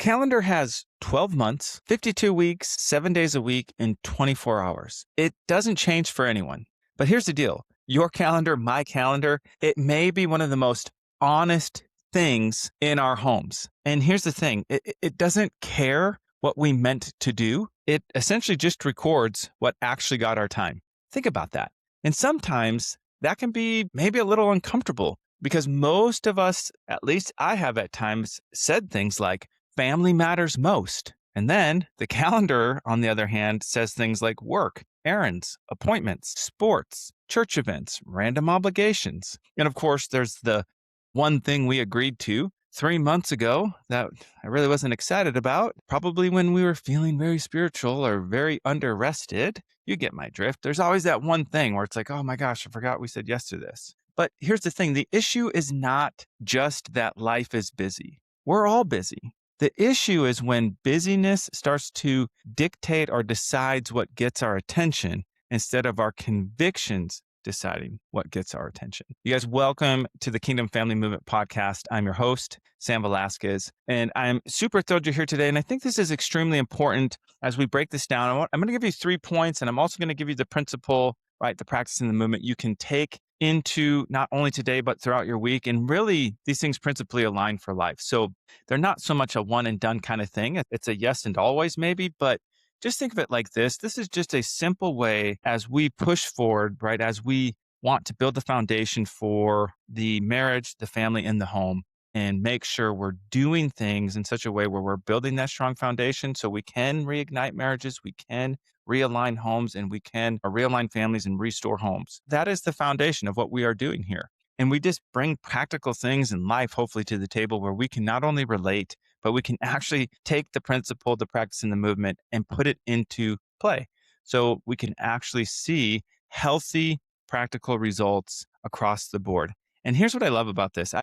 calendar has 12 months, 52 weeks, 7 days a week, and 24 hours. It doesn't change for anyone. But here's the deal. Your calendar, my calendar, it may be one of the most honest things in our homes. And here's the thing. It doesn't care what we meant to do. It essentially just records what actually got our time. Think about that. And sometimes that can be maybe a little uncomfortable because most of us, at least I have at times, said things like, family matters most. And then the calendar, on the other hand, says things like work, errands, appointments, sports, church events, random obligations. And of course, there's the one thing we agreed to 3 months ago that I really wasn't excited about, probably when we were feeling very spiritual or very under-rested. You get my drift. There's always that one thing where it's like, oh my gosh, I forgot we said yes to this. But here's the thing. The issue is not just that life is busy. We're all busy. The issue is when busyness starts to dictate or decides what gets our attention instead of our convictions deciding what gets our attention. You guys, welcome to the Kingdom Family Movement podcast. I'm your host, Sam Velasquez, and I'm super thrilled you're here today. And I think this is extremely important as we break this down. I'm going to give you 3 points, and I'm also going to give you the principle, right, the practice in the movement you can take into not only today, but throughout your week. And really, these things principally align for life. So they're not so much a one and done kind of thing. It's a yes and always maybe, but just think of it like this. This is just a simple way as we push forward, right? As we want to build the foundation for the marriage, the family, and the home, and make sure we're doing things in such a way where we're building that strong foundation so we can reignite marriages, we can realign homes, and we can realign families and restore homes. That is the foundation of what we are doing here. And we just bring practical things in life, hopefully, to the table where we can not only relate, but we can actually take the principle, the practice in the movement, and put it into play. So we can actually see healthy, practical results across the board. And here's what I love about this.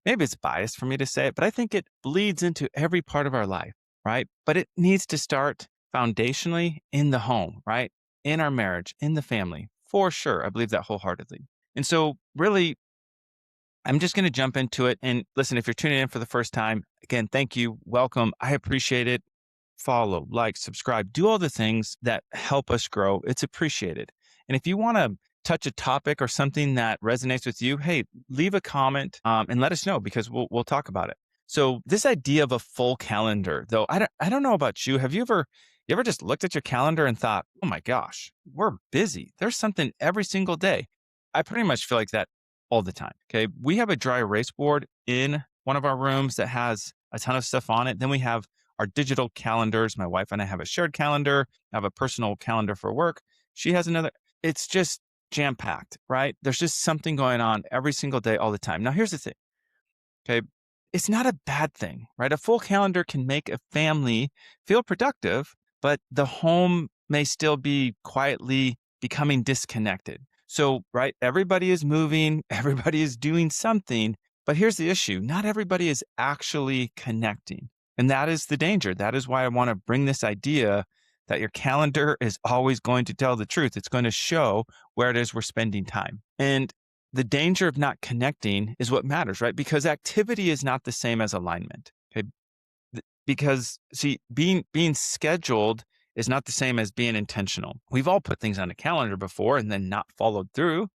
Maybe it's biased for me to say it, but I think it bleeds into every part of our life, right? But it needs to start foundationally in the home, right? In our marriage, in the family, for sure. I believe that wholeheartedly. And so really, I'm just going to jump into it. And listen, if you're tuning in for the first time, again, thank you. Welcome. I appreciate it. Follow, like, subscribe, do all the things that help us grow. It's appreciated. And if you want to touch a topic or something that resonates with you, hey, leave a comment and let us know because we'll talk about it. So this idea of a full calendar, though, I don't know about you. Have you ever just looked at your calendar and thought, oh my gosh, we're busy. There's something every single day. I pretty much feel like that all the time. Okay. We have a dry erase board in one of our rooms that has a ton of stuff on it. Then we have our digital calendars. My wife and I have a shared calendar. I have a personal calendar for work. She has another. It's just jam-packed, right? There's just something going on every single day, all the time. Now, here's the thing. Okay. It's not a bad thing, right? A full calendar can make a family feel productive, but the home may still be quietly becoming disconnected. So, right, everybody is moving, everybody is doing something, but here's the issue. Not everybody is actually connecting. And that is the danger. That is why I want to bring this idea that your calendar is always going to tell the truth. It's going to show where it is we're spending time. And the danger of not connecting is what matters, right? Because activity is not the same as alignment. Okay. Because see, being scheduled is not the same as being intentional. We've all put things on a calendar before and then not followed through.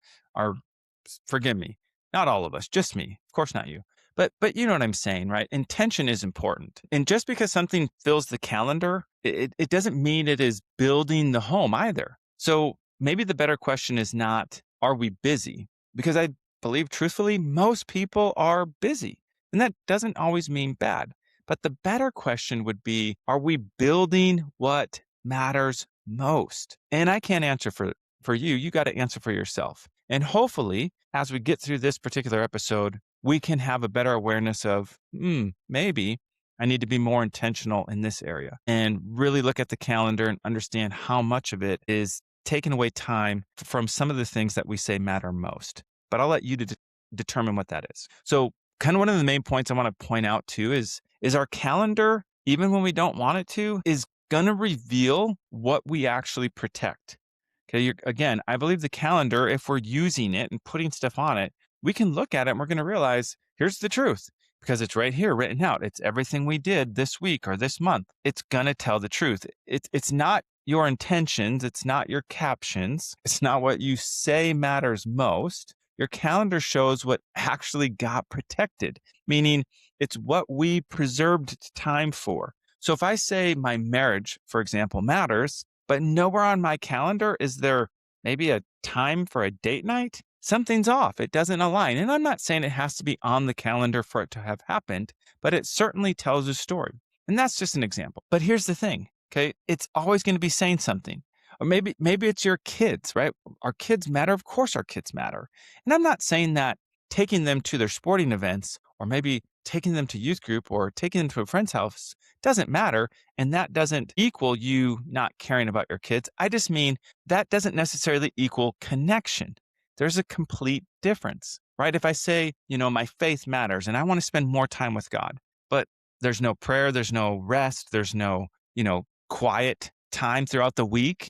Forgive me, not all of us, just me. Of course, not you. But you know what I'm saying, right? Intention is important. And just because something fills the calendar, it doesn't mean it is building the home either. So maybe the better question is not, are we busy? Because I believe truthfully, most people are busy. And that doesn't always mean bad. But the better question would be, are we building what matters most? And I can't answer for you. You got to answer for yourself. And hopefully, as we get through this particular episode, we can have a better awareness of, maybe I need to be more intentional in this area and really look at the calendar and understand how much of it is taking away time from some of the things that we say matter most. But I'll let you determine what that is. So kind of one of the main points I want to point out too is our calendar, even when we don't want it to, is going to reveal what we actually protect. Okay. Again, I believe the calendar, if we're using it and putting stuff on it, we can look at it and we're going to realize here's the truth. because it's right here written out. It's everything we did this week or this month. It's going to tell the truth. It's not your intentions. It's not your captions. It's not what you say matters most. Your calendar shows what actually got protected, meaning it's what we preserved time for. So if I say my marriage, for example, matters, but nowhere on my calendar is there maybe a time for a date night, something's off. It doesn't align. And I'm not saying it has to be on the calendar for it to have happened, but it certainly tells a story. And that's just an example. But here's the thing, okay? It's always going to be saying something. Or maybe it's your kids, right? Our kids matter. Of course our kids matter. And I'm not saying that taking them to their sporting events or maybe taking them to youth group or taking them to a friend's house doesn't matter. And that doesn't equal you not caring about your kids. I just mean that doesn't necessarily equal connection. There's a complete difference, right? If I say, my faith matters and I want to spend more time with God, but there's no prayer, there's no rest, there's no, quiet time throughout the week.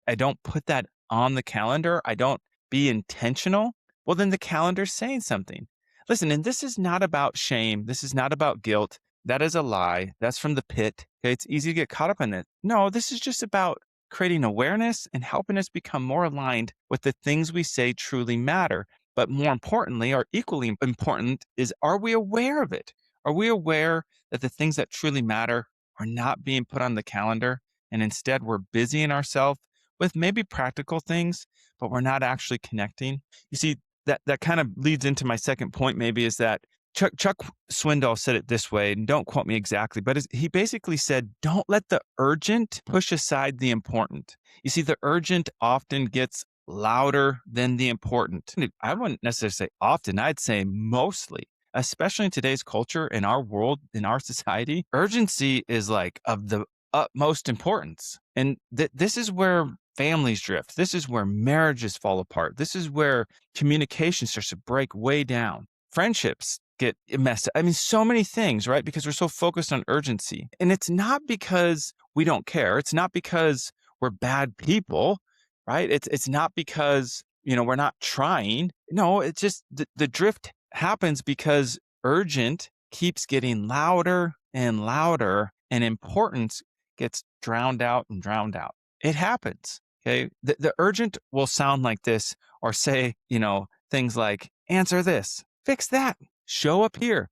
I don't put that on the calendar. I don't be intentional. Well, then the calendar's saying something. Listen, and this is not about shame. This is not about guilt. That is a lie. That's from the pit. Okay, it's easy to get caught up in it. No, this is just about creating awareness and helping us become more aligned with the things we say truly matter. But more importantly, or equally important, is are we aware of it? Are we aware that the things that truly matter are not being put on the calendar? And instead, we're busying ourselves with maybe practical things, but we're not actually connecting. You see, that kind of leads into my second point, maybe, is that Chuck Swindoll said it this way, and don't quote me exactly, but he basically said, don't let the urgent push aside the important. You see, the urgent often gets louder than the important. I wouldn't necessarily say often, I'd say mostly, especially in today's culture, in our world, in our society. Urgency is like of the utmost importance. And this is where families drift. This is where marriages fall apart. This is where communication starts to break way down. Friendships get messed up. I mean, so many things, right? Because we're so focused on urgency. And it's not because we don't care. It's not because we're bad people, right? It's not because, we're not trying. No, it's just the drift happens because urgent keeps getting louder and louder, and importance gets drowned out and drowned out. It happens. Okay. The urgent will sound like this or say, things like, answer this, fix that, show up here,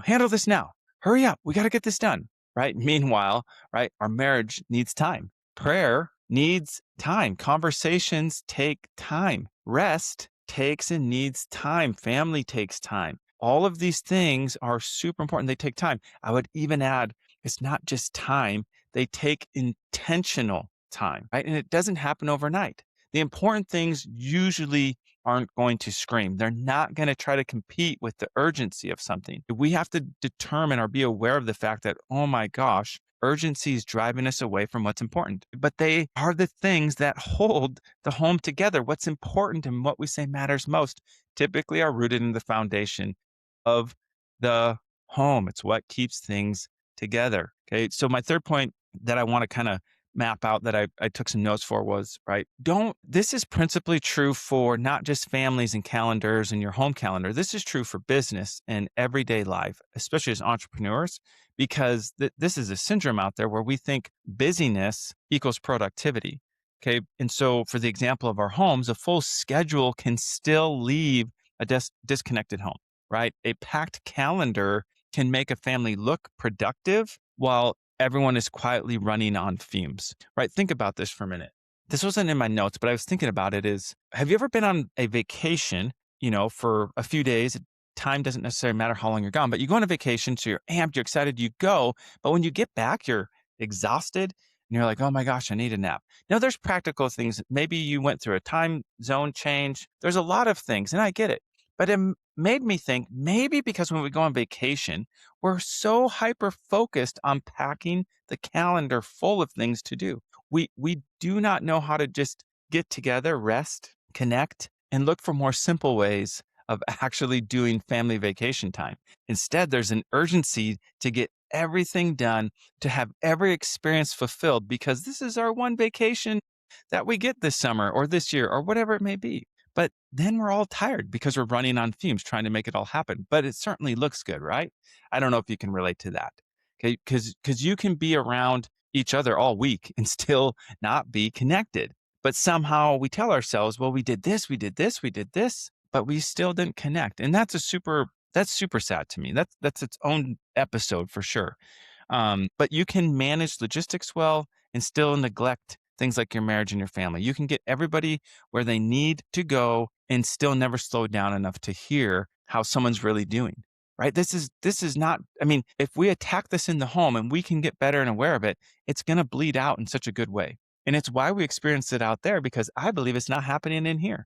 handle this now, hurry up. We got to get this done. Right. Meanwhile, right, our marriage needs time. Prayer needs time. Conversations take time. Rest takes and needs time. Family takes time. All of these things are super important. They take time. I would even add, it's not just time. They take intentional time, right? And it doesn't happen overnight. The important things usually aren't going to scream. They're not going to try to compete with the urgency of something. We have to determine or be aware of the fact that, oh my gosh, urgency is driving us away from what's important. But they are the things that hold the home together. What's important and what we say matters most typically are rooted in the foundation of the home. It's what keeps things together. Okay. So my third point that I want to kind of map out that I took some notes for was, right, this is principally true for not just families and calendars and your home calendar. This is true for business and everyday life, especially as entrepreneurs, because this is a syndrome out there where we think busyness equals productivity. Okay. And so for the example of our homes, a full schedule can still leave a disconnected home, right? A packed calendar can make a family look productive while everyone is quietly running on fumes, right? Think about this for a minute. This wasn't in my notes, but I was thinking about it have you ever been on a vacation, for a few days? Time doesn't necessarily matter how long you're gone, but you go on a vacation, so you're amped, you're excited, you go, but when you get back, you're exhausted and you're like, oh my gosh, I need a nap. Now there's practical things. Maybe you went through a time zone change. There's a lot of things, and I get it. But it made me think maybe because when we go on vacation, we're so hyper focused on packing the calendar full of things to do. We do not know how to just get together, rest, connect, and look for more simple ways of actually doing family vacation time. Instead, there's an urgency to get everything done, to have every experience fulfilled, because this is our one vacation that we get this summer or this year or whatever it may be. But then we're all tired because we're running on fumes trying to make it all happen. But it certainly looks good, right? I don't know if you can relate to that. Okay. Because you can be around each other all week and still not be connected. But somehow we tell ourselves, well, we did this, we did this, we did this, but we still didn't connect. And that's super sad to me. That's its own episode for sure. But you can manage logistics well and still neglect things like your marriage and your family. You can get everybody where they need to go and still never slow down enough to hear how someone's really doing. Right? This is not, I mean, if we attack this in the home and we can get better and aware of it, it's going to bleed out in such a good way. And it's why we experience it out there, because I believe it's not happening in here.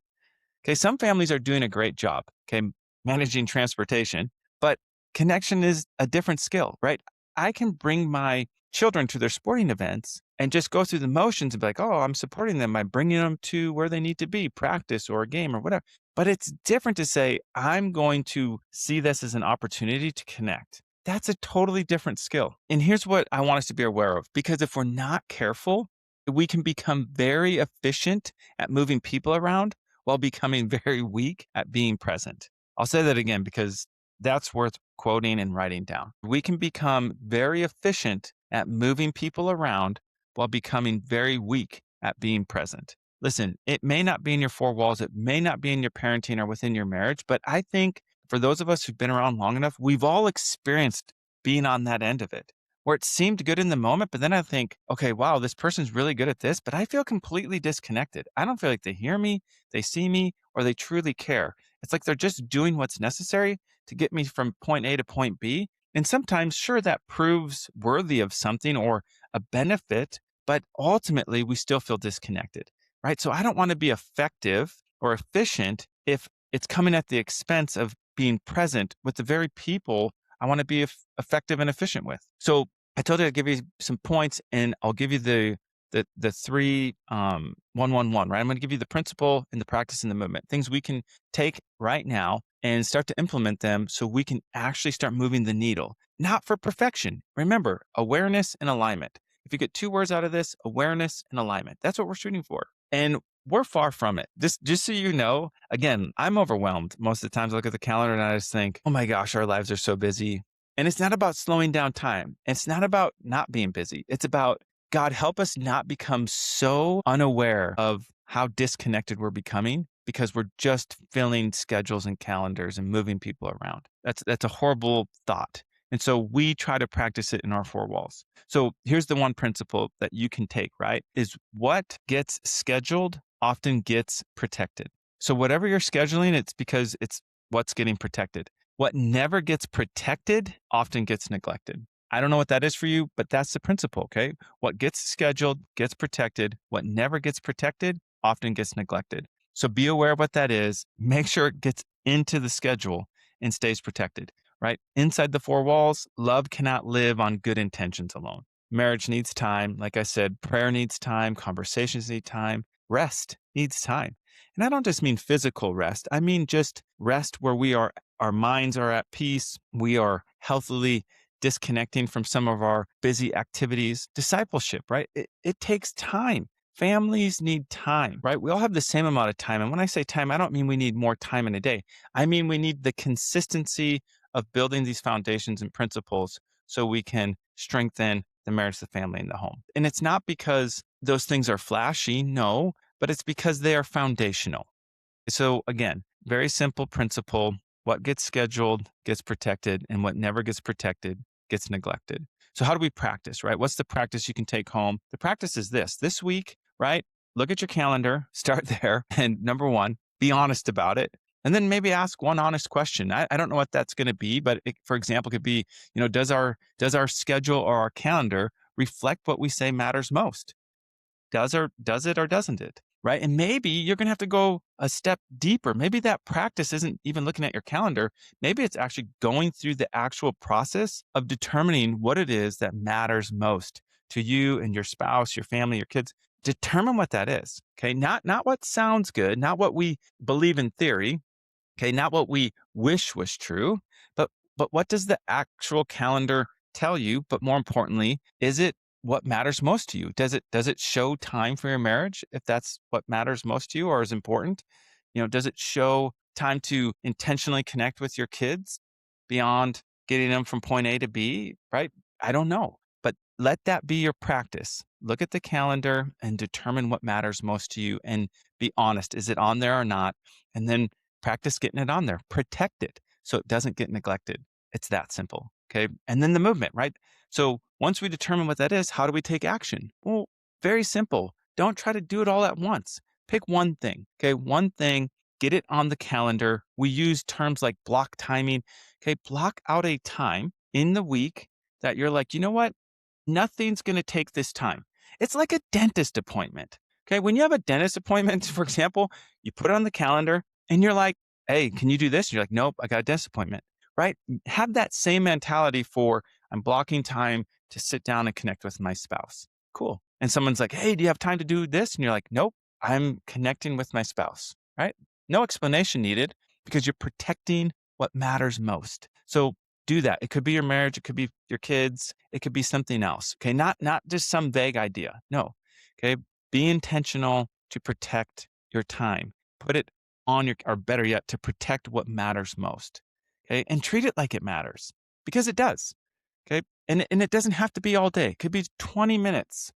Okay, some families are doing a great job, okay, managing transportation, but connection is a different skill, right? I can bring my children to their sporting events and just go through the motions and be like, oh, I'm supporting them by bringing them to where they need to be, practice or a game or whatever. But it's different to say, I'm going to see this as an opportunity to connect. That's a totally different skill. And here's what I want us to be aware of, because if we're not careful, we can become very efficient at moving people around while becoming very weak at being present. I'll say that again because that's worth quoting and writing down. We can become very efficient at moving people around while becoming very weak at being present. Listen, it may not be in your four walls, it may not be in your parenting or within your marriage, but I think for those of us who've been around long enough, we've all experienced being on that end of it, where it seemed good in the moment, but then I think, okay, wow, this person's really good at this, but I feel completely disconnected. I don't feel like they hear me, they see me, or they truly care. It's like they're just doing what's necessary to get me from point A to point B. And sometimes, sure, that proves worthy of something or a benefit, but ultimately we still feel disconnected, right? So I don't want to be effective or efficient if it's coming at the expense of being present with the very people I want to be effective and efficient with. So I told you I'd give you some points, and I'll give you the three 1-1-1, right? I'm going to give you the principle and the practice and the movement, things we can take right now and start to implement them so we can actually start moving the needle, not for perfection. Remember, awareness and alignment. If you get two words out of this, awareness and alignment, that's what we're shooting for. And we're far from it. Just so you know, again, I'm overwhelmed. Most of the times I look at the calendar and I just think, oh my gosh, our lives are so busy. And it's not about slowing down time. It's not about not being busy. It's about, God, help us not become so unaware of how disconnected we're becoming because we're just filling schedules and calendars and moving people around. That's a horrible thought. And so we try to practice it in our four walls. So here's the one principle that you can take, right? Is what gets scheduled often gets protected. So whatever you're scheduling, it's because it's what's getting protected. What never gets protected often gets neglected. I don't know what that is for you, but that's the principle, okay? What gets scheduled gets protected. What never gets protected often gets neglected. So be aware of what that is. Make sure it gets into the schedule and stays protected, right? Inside the four walls, love cannot live on good intentions alone. Marriage needs time. Like I said, prayer needs time. Conversations need time. Rest needs time. And I don't just mean physical rest. I mean just rest where our minds are at peace. We are healthily disconnecting from some of our busy activities. Discipleship, right? It takes time. Families need time, right? We all have the same amount of time. And when I say time, I don't mean we need more time in a day. I mean we need the consistency of building these foundations and principles so we can strengthen the marriage, the family, and the home. And it's not because those things are flashy, no, but it's because they are foundational. So again, very simple principle. What gets scheduled gets protected, and what never gets protected gets neglected. So how do we practice, right? What's the practice you can take home? The practice is this week, right? Look at your calendar, start there. And number one, be honest about it. And then maybe ask one honest question. I don't know what that's going to be, but it, for example, could be, does our schedule or our calendar reflect what we say matters most? Does it or doesn't it? Right? And maybe you're going to have to go a step deeper. Maybe that practice isn't even looking at your calendar. Maybe it's actually going through the actual process of determining what it is that matters most to you and your spouse, your family, your kids. Determine what that is. Okay. Not what sounds good, not what we believe in theory. Okay. Not what we wish was true, but what does the actual calendar tell you? But more importantly, is it what matters most to you? Does it show time for your marriage if that's what matters most to you or is important? Does it show time to intentionally connect with your kids beyond getting them from point A to B, right? I don't know. But let that be your practice. Look at the calendar and determine what matters most to you and be honest. Is it on there or not? And then practice getting it on there. Protect it so it doesn't get neglected. It's that simple. Okay. And then the movement, right? So once we determine what that is, how do we take action? Well, very simple. Don't try to do it all at once. Pick one thing. Okay. One thing, get it on the calendar. We use terms like block timing. Okay. Block out a time in the week that you're like, you know what? Nothing's going to take this time. It's like a dentist appointment. Okay. When you have a dentist appointment, for example, you put it on the calendar and you're like, hey, can you do this? And you're like, nope, I got a dentist appointment, right? Have that same mentality for I'm blocking time to sit down and connect with my spouse. Cool. And someone's like, hey, do you have time to do this? And you're like, nope, I'm connecting with my spouse, right? No explanation needed because you're protecting what matters most. So do that. It could be your marriage. It could be your kids. It could be something else. Okay. Not just some vague idea. No. Okay. Be intentional to protect your time. Put it on or better yet, to protect what matters most. Okay. And treat it like it matters because it does. Okay. And it doesn't have to be all day. It could be 20 minutes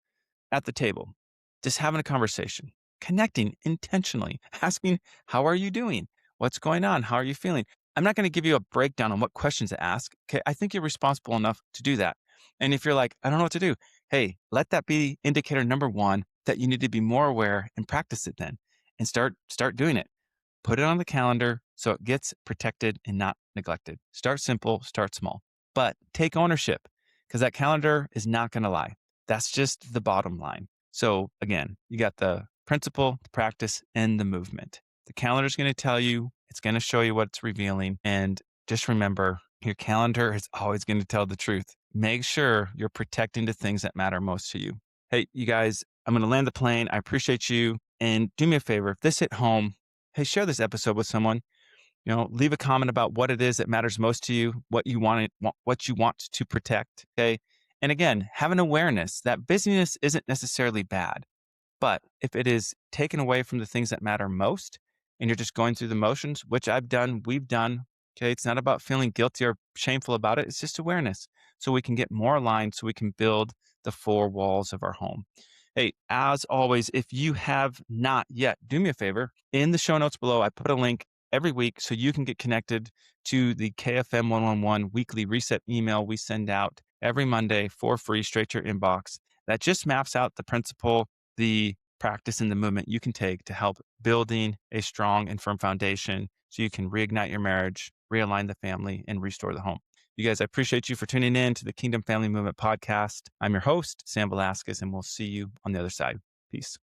at the table, just having a conversation, connecting intentionally, asking, how are you doing? What's going on? How are you feeling? I'm not going to give you a breakdown on what questions to ask. Okay. I think you're responsible enough to do that. And if you're like, I don't know what to do, hey, let that be indicator number one that you need to be more aware and practice it then and start doing it. Put it on the calendar so it gets protected and not neglected. Start simple, start small, but take ownership because that calendar is not going to lie. That's just the bottom line. So again, you got the principle, the practice, and the movement. The calendar is going to tell you, it's going to show you what it's revealing. And just remember, your calendar is always going to tell the truth. Make sure you're protecting the things that matter most to you. Hey, you guys, I'm going to land the plane. I appreciate you. And do me a favor, if this hit home, hey, share this episode with someone. Leave a comment about what it is that matters most to you, what you want to protect. Okay. And again, have an awareness that busyness isn't necessarily bad, but if it is taken away from the things that matter most and you're just going through the motions, which we've done. Okay. It's not about feeling guilty or shameful about it. It's just awareness so we can get more aligned so we can build the four walls of our home. Hey, as always, if you have not yet, do me a favor. In the show notes below, I put a link every week so you can get connected to the KFM 111 weekly reset email we send out every Monday for free straight to your inbox. That just maps out the principle, the practice, and the movement you can take to help building a strong and firm foundation so you can reignite your marriage, realign the family, and restore the home. You guys, I appreciate you for tuning in to the Kingdom Family Movement podcast. I'm your host, Sam Velasquez, and we'll see you on the other side. Peace.